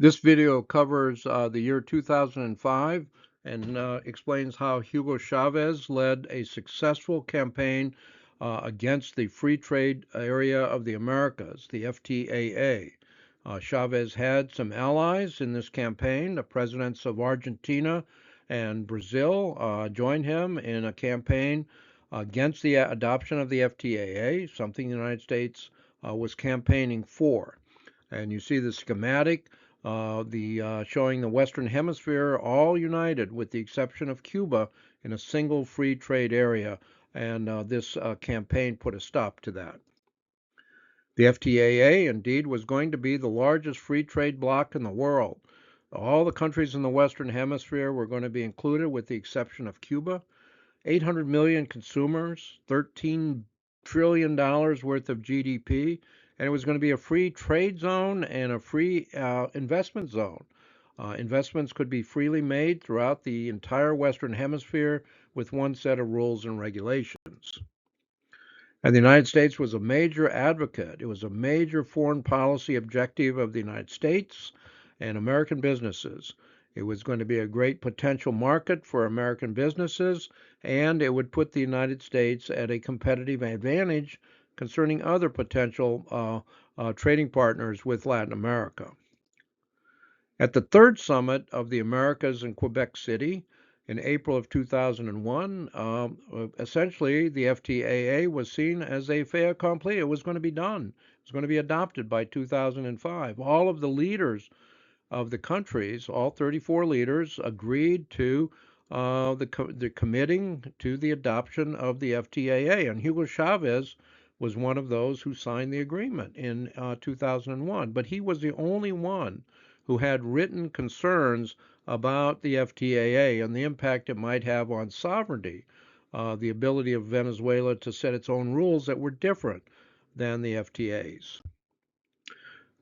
This video covers the year 2005 and explains how Hugo Chavez led a successful campaign against the Free Trade Area of the Americas, the FTAA. Chavez had some allies in this campaign. The presidents of Argentina and Brazil joined him in a campaign against the adoption of the FTAA, something the United States was campaigning for. And you see the schematic, showing the Western Hemisphere all united, with the exception of Cuba, in a single free trade area. And this campaign put a stop to that. The FTAA indeed was going to be the largest free trade bloc in the world. All the countries in the Western Hemisphere were going to be included, with the exception of Cuba. 800 million consumers, $13 trillion worth of GDP, and it was going to be a free trade zone and a free investment zone. Investments could be freely made throughout the entire Western Hemisphere with one set of rules and regulations. And the United States was a major advocate. It was a major foreign policy objective of the United States and American businesses. It was going to be a great potential market for American businesses, and it would put the United States at a competitive advantage concerning other potential trading partners with Latin America. At the third summit of the Americas in Quebec City in April of 2001, essentially the FTAA was seen as a fait accompli. It was going to be done. It was going to be adopted by 2005. All of the leaders of the countries, all 34 leaders, agreed to the committing to the adoption of the FTAA, and Hugo Chavez was one of those who signed the agreement in 2001. But he was the only one who had written concerns about the FTAA and the impact it might have on sovereignty, the ability of Venezuela to set its own rules that were different than the FTA's.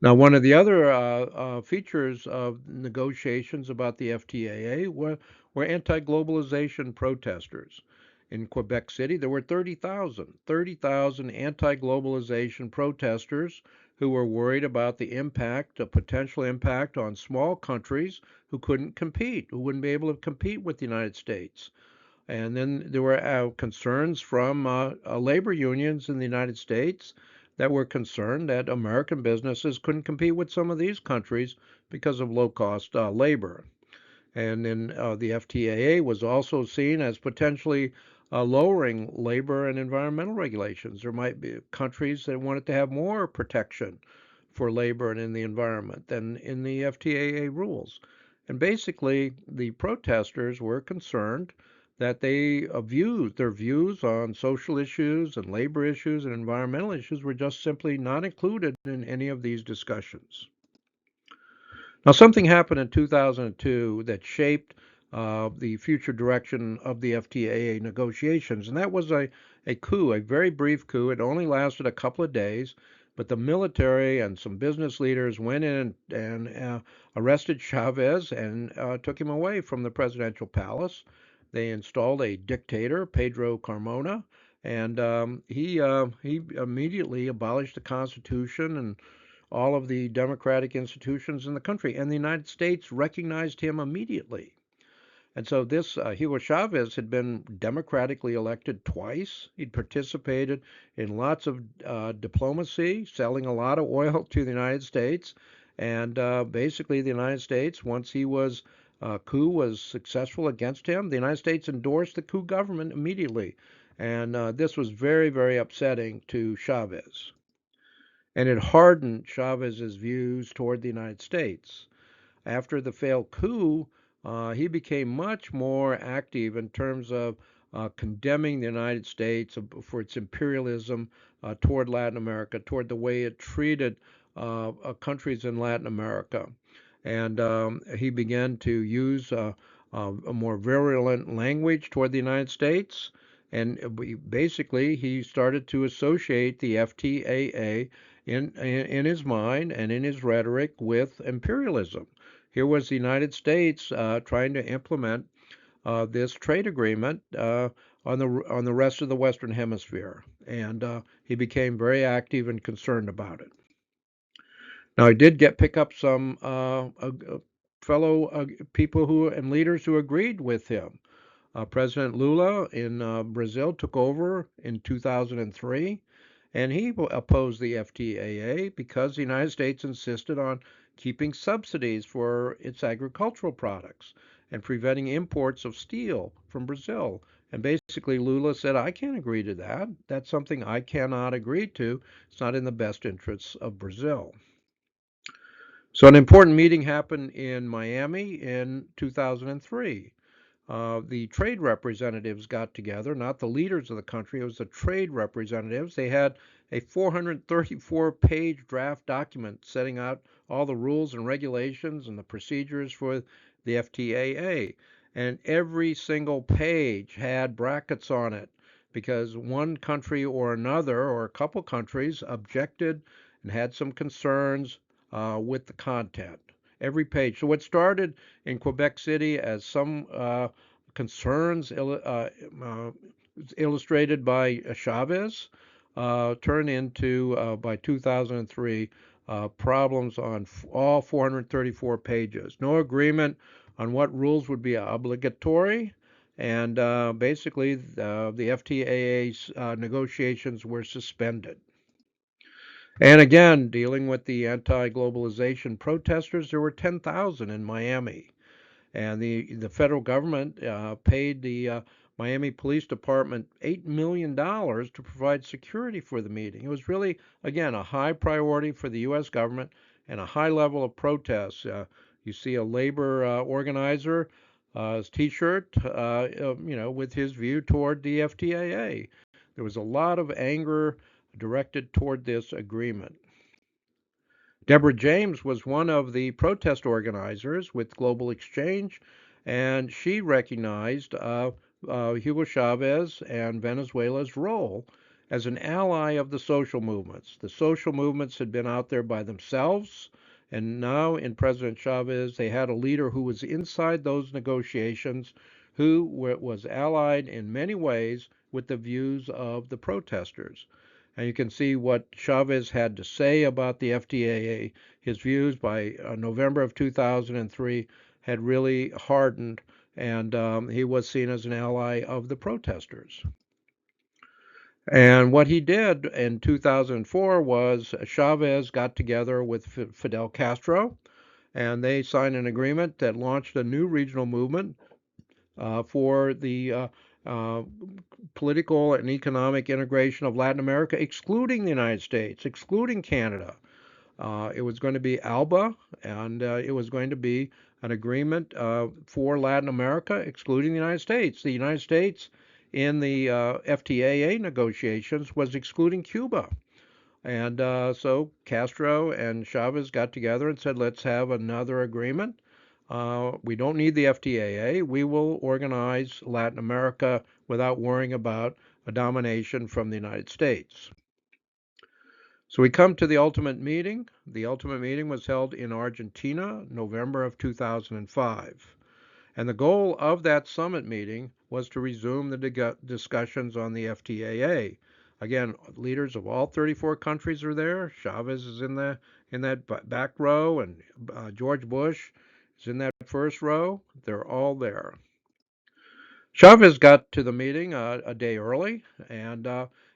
Now, one of the other features of negotiations about the FTAA were anti-globalization protesters. In Quebec City, there were 30,000 anti-globalization protesters who were worried about the impact, a potential impact on small countries who couldn't compete, who wouldn't be able to compete with the United States. And then there were concerns from labor unions in the United States that were concerned that American businesses couldn't compete with some of these countries because of low-cost labor. And then the FTAA was also seen as potentially lowering labor and environmental regulations. There might be countries that wanted to have more protection for labor and in the environment than in the FTAA rules. And basically, the protesters were concerned that their views on social issues and labor issues and environmental issues were just simply not included in any of these discussions. Now, something happened in 2002 that shaped the future direction of the FTAA negotiations, and that was a coup, a very brief coup. It only lasted a couple of days, but the military and some business leaders went in and arrested Chavez and took him away from the presidential palace. They installed a dictator, Pedro Carmona, and he immediately abolished the Constitution and all of the democratic institutions in the country. And the United States recognized him immediately. And so this Hugo Chavez had been democratically elected twice. He'd participated in lots of diplomacy, selling a lot of oil to the United States. And basically, the United States, once he was coup was successful against him, the United States endorsed the coup government immediately. And this was very, very upsetting to Chavez. And it hardened Chavez's views toward the United States. After the failed coup, he became much more active in terms of condemning the United States for its imperialism toward Latin America, toward the way it treated countries in Latin America. And he began to use a more virulent language toward the United States. And basically, he started to associate the FTAA in his mind and in his rhetoric with imperialism. Here was the United States trying to implement this trade agreement on the rest of the Western Hemisphere, and he became very active and concerned about it. Now, I did pick up some fellow people who and leaders who agreed with him. President Lula in Brazil took over in 2003, and he opposed the FTAA because the United States insisted on keeping subsidies for its agricultural products and preventing imports of steel from Brazil. And basically, Lula said, I can't agree to that. That's something I cannot agree to. It's not in the best interests of Brazil. So, an important meeting happened in Miami in 2003. The trade representatives got together, not the leaders of the country, it was the trade representatives. They had a 434-page draft document setting out all the rules and regulations and the procedures for the FTAA. And every single page had brackets on it because one country or another, or a couple countries, objected and had some concerns with the content. Every page. So what started in Quebec City as some concerns illustrated by Chavez turned into, by 2003, problems on all 434 pages. No agreement on what rules would be obligatory, and basically the FTAA's negotiations were suspended. And again, dealing with the anti-globalization protesters, there were 10,000 in Miami. And the federal government paid the Miami Police Department $8 million to provide security for the meeting. It was really, again, a high priority for the U.S. government and a high level of protests. You see a labor organizer, his T-shirt, with his view toward the FTAA. There was a lot of anger directed toward this agreement. Deborah James was one of the protest organizers with Global Exchange, and she recognized Hugo Chavez and Venezuela's role as an ally of the social movements. The social movements had been out there by themselves, and now in President Chavez, they had a leader who was inside those negotiations, who was allied in many ways with the views of the protesters. And you can see what Chavez had to say about the FTAA. His views by November of 2003 had really hardened, and he was seen as an ally of the protesters. And what he did in 2004 was Chavez got together with Fidel Castro, and they signed an agreement that launched a new regional movement for the uh, political and economic integration of Latin America, excluding the United States, excluding Canada. It was going to be ALBA, and it was going to be an agreement for Latin America, excluding the United States. The United States, in the FTAA negotiations, was excluding Cuba. And so Castro and Chavez got together and said, let's have another agreement. We don't need the FTAA. We will organize Latin America without worrying about a domination from the United States. So we come to the ultimate meeting. The ultimate meeting was held in Argentina, November of 2005. And the goal of that summit meeting was to resume the discussions on the FTAA. Again, leaders of all 34 countries are there. Chavez is in that back row, and George Bush is in that first row. They're all there. Chavez got to the meeting a day early, and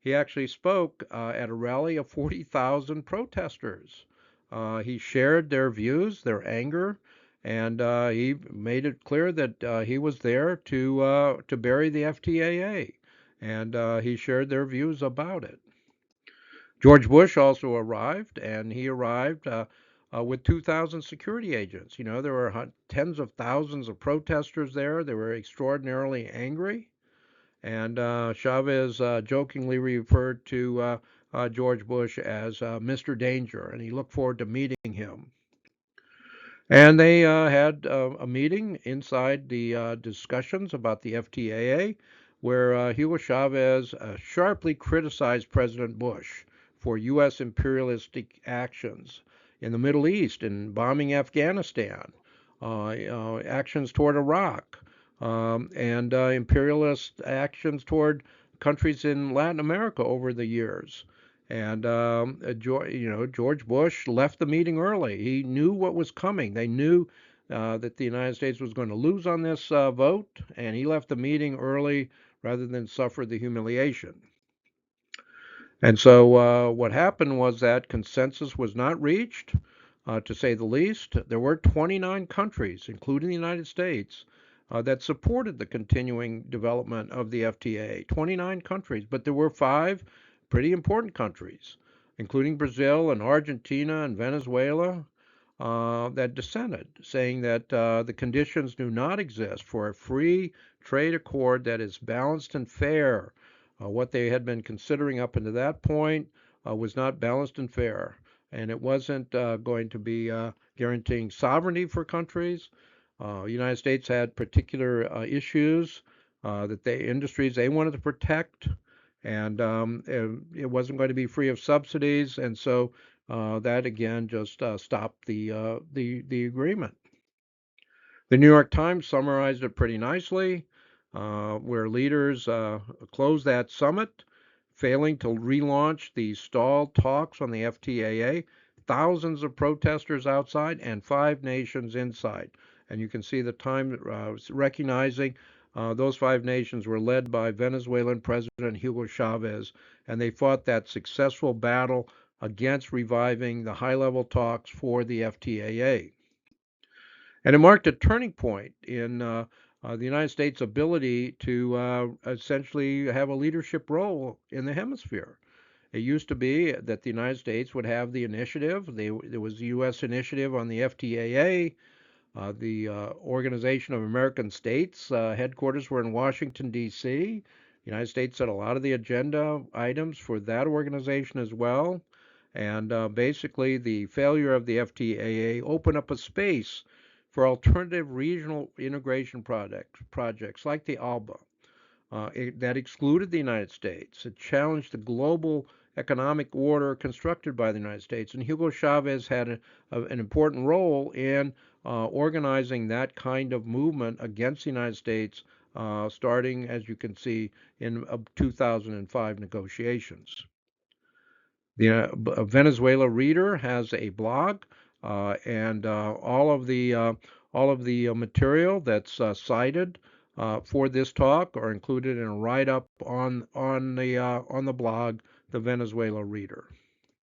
he actually spoke at a rally of 40,000 protesters. He shared their views, their anger, and he made it clear that he was there to bury the FTAA, and he shared their views about it. George Bush also arrived, and he arrived with 2,000 security agents. You know, there were tens of thousands of protesters there. They were extraordinarily angry, and Chavez jokingly referred to George Bush as Mr. Danger, and he looked forward to meeting him. And they had a meeting inside the discussions about the FTAA, where Hugo Chavez sharply criticized President Bush for U.S. imperialistic actions in the Middle East, in bombing Afghanistan, actions toward Iraq, and imperialist actions toward countries in Latin America over the years. And George Bush left the meeting early. He knew what was coming. They knew that the United States was going to lose on this vote, and he left the meeting early rather than suffer the humiliation. And so what happened was that consensus was not reached, to say the least. There were 29 countries, including the United States, that supported the continuing development of the FTA. 29 countries, but there were five pretty important countries, including Brazil and Argentina and Venezuela, that dissented, saying that the conditions do not exist for a free trade accord that is balanced and fair. What they had been considering up until that point was not balanced and fair, and it wasn't going to be guaranteeing sovereignty for countries. The United States had particular issues that industries they wanted to protect, and it wasn't going to be free of subsidies, and so that again just stopped the agreement. The New York Times summarized it pretty nicely, where leaders closed that summit, failing to relaunch the stalled talks on the FTAA. Thousands of protesters outside and 5 nations inside. And you can see the time recognizing those 5 nations were led by Venezuelan President Hugo Chavez, and they fought that successful battle against reviving the high level talks for the FTAA. And it marked a turning point in the United States' ability to essentially have a leadership role in the hemisphere. It used to be that the United States would have the initiative. There was a U.S. initiative on the FTAA. The Organization of American States headquarters were in Washington, D.C. The United States set a lot of the agenda items for that organization as well. And basically, the failure of the FTAA opened up a space for alternative regional integration projects like the ALBA that excluded the United States. It challenged the global economic order constructed by the United States. And Hugo Chavez had an important role in organizing that kind of movement against the United States, starting, as you can see, in 2005 negotiations. The Venezuela Reader has a blog, and all of the material that's cited for this talk are included in a write-up on the blog, the Venezuela Reader.